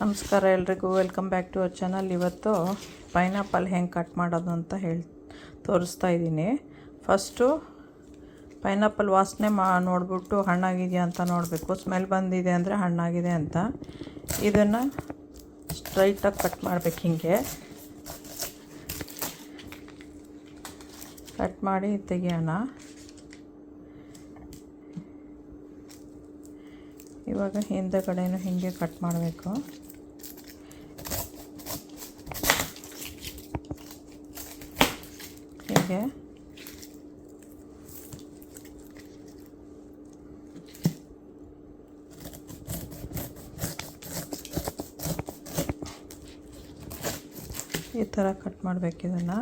ನಮಸ್ಕಾರ ಎಲ್ರಿಗೂ, welcome back to our channel. ಇವತ್ತು ಪೈನಾಪಲ್ ಹೆಂಗೆ ಕಟ್ ಮಾಡೋದು ಅಂತ ತೋರಿಸ್ತಾ ಇದ್ದೀನಿ. ಫಸ್ಟು ಪೈನಾಪಲ್ ವಾಸನೆ ನೋಡಿಬಿಟ್ಟು ಹಣ್ಣಾಗಿದೆಯಾ ಅಂತ ನೋಡಬೇಕು. ಸ್ಮೆಲ್ ಬಂದಿದೆ ಅಂದರೆ ಹಣ್ಣಾಗಿದೆ ಅಂತ. ಇದನ್ನು ಸ್ಟ್ರೈಟಾಗಿ ಕಟ್ ಮಾಡಬೇಕು. ಹಿಂಗೆ ಕಟ್ ಮಾಡಿ ತೆಗಿಯೋಣ. ಇವಾಗ ಹಿಂದೆಗಡೆನೂ ಹೀಗೆ ಕಟ್ ಮಾಡಬೇಕು. ಹೀಗೆ ಈ ಥರ ಕಟ್ ಮಾಡಬೇಕು. ಇದನ್ನು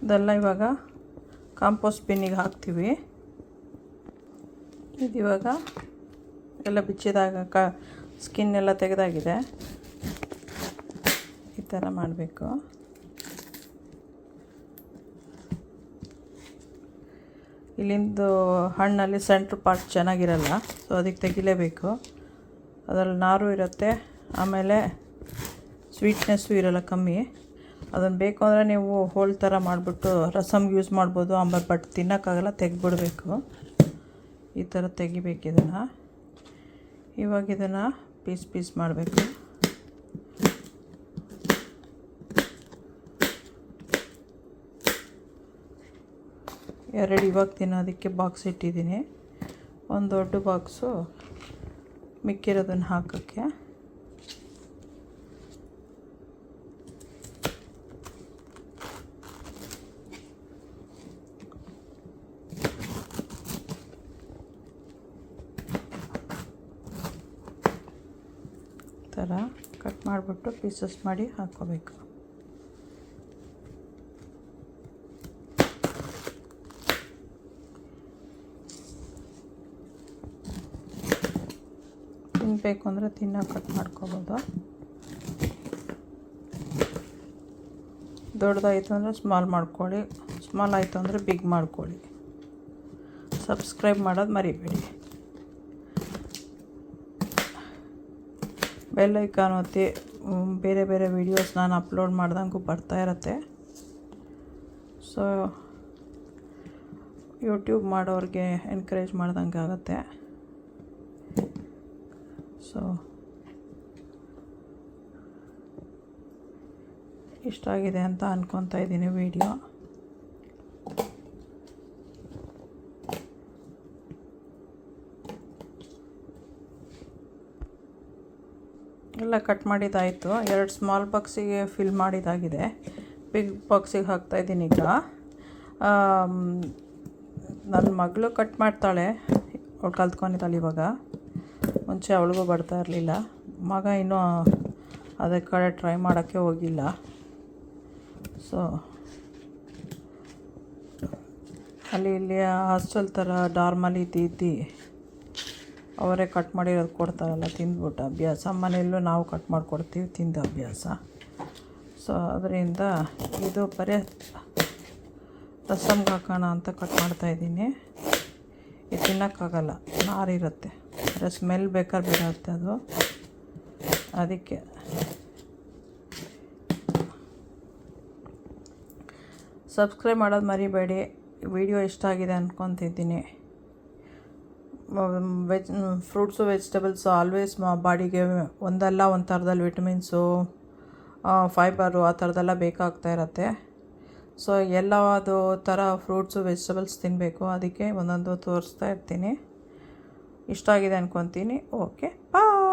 ಇದೆಲ್ಲ ಇವಾಗ ಕಾಂಪೋಸ್ಟ್ ಬಿನ್ನಿಗೆ ಹಾಕ್ತೀವಿ. ಇದು ಇವಾಗ ಎಲ್ಲ ಬಿಚ್ಚಿದಾಗ ಸ್ಕಿನ್ ಎಲ್ಲ ತೆಗೆದಾಗಿದೆ. ಈ ಥರ ಮಾಡಬೇಕು. ಇಲ್ಲಿಂದು ಹಣ್ಣಲ್ಲಿ ಸೆಂಟ್ರ್ ಪಾರ್ಟ್ ಚೆನ್ನಾಗಿರಲ್ಲ, ಸೊ ಅದಕ್ಕೆ ತೆಗಿಲೇಬೇಕು. ಅದರಲ್ಲಿ ನಾರು ಇರುತ್ತೆ, ಆಮೇಲೆ ಸ್ವೀಟ್ನೆಸ್ಸು ಇರಲ್ಲ, ಕಮ್ಮಿ. ಅದನ್ನು ಬೇಕು ಅಂದರೆ ನೀವು ಹೋಲ್ ಥರ ಮಾಡಿಬಿಟ್ಟು ರಸಮ್ಗೆ ಯೂಸ್ ಮಾಡ್ಬೋದು. ಆಮೇಲೆ ಬಟ್ ತಿನ್ನೋಕ್ಕಾಗಲ್ಲ, ತೆಗೆದ್ಬಿಡ್ಬೇಕು. ಈ ಥರ ತೆಗಿಬೇಕು ಇದನ್ನು. ಇವಾಗ ಇದನ್ನು ಪೀಸ್ ಮಾಡಬೇಕು. ಎರಡು ಇವಾಗ ತಿನ್ನೋದಕ್ಕೆ ಬಾಕ್ಸ್ ಇಟ್ಟಿದ್ದೀನಿ. ಒಂದು ದೊಡ್ಡ ಬಾಕ್ಸು ಮಿಕ್ಕಿರೋದನ್ನು ಹಾಕೋಕ್ಕೆ. ಥರ ಕಟ್ ಮಾಡಿಬಿಟ್ಟು ಪೀಸಸ್ ಮಾಡಿ ಹಾಕ್ಕೋಬೇಕು. ತಿನ್ನಬೇಕು ಅಂದರೆ ಕಟ್ ಮಾಡ್ಕೋಬೋದು. ದೊಡ್ಡದಾಯಿತು ಅಂದರೆ ಸ್ಮಾಲ್ ಮಾಡ್ಕೊಳ್ಳಿ, ಸ್ಮಾಲ್ ಆಯಿತು ಅಂದರೆ ಬಿಗ್ ಮಾಡ್ಕೊಳ್ಳಿ. ಸಬ್ಸ್ಕ್ರೈಬ್ ಮಾಡೋದು ಮರಿಬೇಡಿ. ಬೆಲ್ ಐಕಾನ್ ಒತ್ತಿ. ಬೇರೆ ಬೇರೆ ವೀಡಿಯೋಸ್ ನಾನು ಅಪ್ಲೋಡ್ ಮಾಡ್ದಂಗೂ ಬರ್ತಾ ಇರುತ್ತೆ. ಸೊ ಯೂಟ್ಯೂಬ್ ಮಾಡೋರಿಗೆ ಎನ್ಕರೇಜ್ ಮಾಡ್ದಂಗೆ ಆಗುತ್ತೆ. ಸೊ ಇಷ್ಟ ಆಗಿದೆ ಅಂತ ಅಂದ್ಕೊತಾ ಇದ್ದೀನಿ ವಿಡಿಯೋ. ಎಲ್ಲ ಕಟ್ ಮಾಡಿದ್ದಾಯಿತು. 2 ಸ್ಮಾಲ್ ಬಾಕ್ಸಿಗೆ ಫಿಲ್ ಮಾಡಿದ್ದಾಗಿದೆ. ಬಿಗ್ ಬಾಕ್ಸಿಗೆ ಹಾಕ್ತಾಯಿದ್ದೀನಿ ಈಗ. ನನ್ನ ಮಗಳು ಕಟ್ ಮಾಡ್ತಾಳೆ, ಅವಳು ಕಲ್ತ್ಕೊಂಡಿದ್ದಾಳೆ ಇವಾಗ. ಮುಂಚೆ ಅವಳಿಗೂ ಬರ್ತಾ ಇರಲಿಲ್ಲ. ಮಗ ಇನ್ನೂ ಅದಕ್ಕೆ ಕಡೆ ಟ್ರೈ ಮಾಡೋಕ್ಕೆ ಹೋಗಿಲ್ಲ. ಸೊ ಅಲ್ಲಿ ಇಲ್ಲಿ ಹಾಸ್ಟೆಲ್ ಥರ ಡಾರ್ಮಲ್ಲಿ ಇದ್ದು ಅವರೇ ಕಟ್ ಮಾಡಿರೋದು ಕೊಡ್ತಾರಲ್ಲ, ತಿಂದ್ಬಿಟ್ಟು ಅಭ್ಯಾಸ. ಮನೆಯಲ್ಲೂ ನಾವು ಕಟ್ ಮಾಡಿಕೊಡ್ತೀವಿ, ತಿಂದು ಅಭ್ಯಾಸ. ಸೊ ಅದರಿಂದ ಇದು ಬರೀ ರಸಮ್ಗೆ ಹಾಕೋಣ ಅಂತ ಕಟ್ ಮಾಡ್ತಾಯಿದ್ದೀನಿ. ಇದು ತಿನ್ನೋಕ್ಕಾಗಲ್ಲ, ನಾರಿರುತ್ತೆ. ಅಂದರೆ ಸ್ಮೆಲ್ ಬೇಕಾದ್ರೆ ಬಿಡುತ್ತೆ ಅದು, ಅದಕ್ಕೆ. ಸಬ್ಸ್ಕ್ರೈಬ್ ಮಾಡೋದು ಮರಿಬೇಡಿ. ವಿಡಿಯೋ ಇಷ್ಟ ಆಗಿದೆ ಅಂದ್ಕೊತಿದ್ದೀನಿ. ಫ್ರೂಟ್ಸು ವೆಜಿಟೇಬಲ್ಸು ಆಲ್ವೇಸ್ ಬಾಡಿಗೆ ಒಂದಲ್ಲ ಒಂದು ಥರದಲ್ಲಿ ವಿಟಮಿನ್ಸು, ಫೈಬರು ಆ ಥರದ್ದೆಲ್ಲ ಬೇಕಾಗ್ತಾ ಇರುತ್ತೆ. ಸೊ ಎಲ್ಲದು ಥರ ಫ್ರೂಟ್ಸು ವೆಜಿಟೇಬಲ್ಸ್ ತಿನ್ನಬೇಕು. ಅದಕ್ಕೆ ಒಂದೊಂದು ತೋರಿಸ್ತಾ ಇರ್ತೀನಿ. ಇಷ್ಟ ಆಗಿದೆ ಅಂದ್ಕೊತೀನಿ. ಓಕೆ, ಬಾಯ್.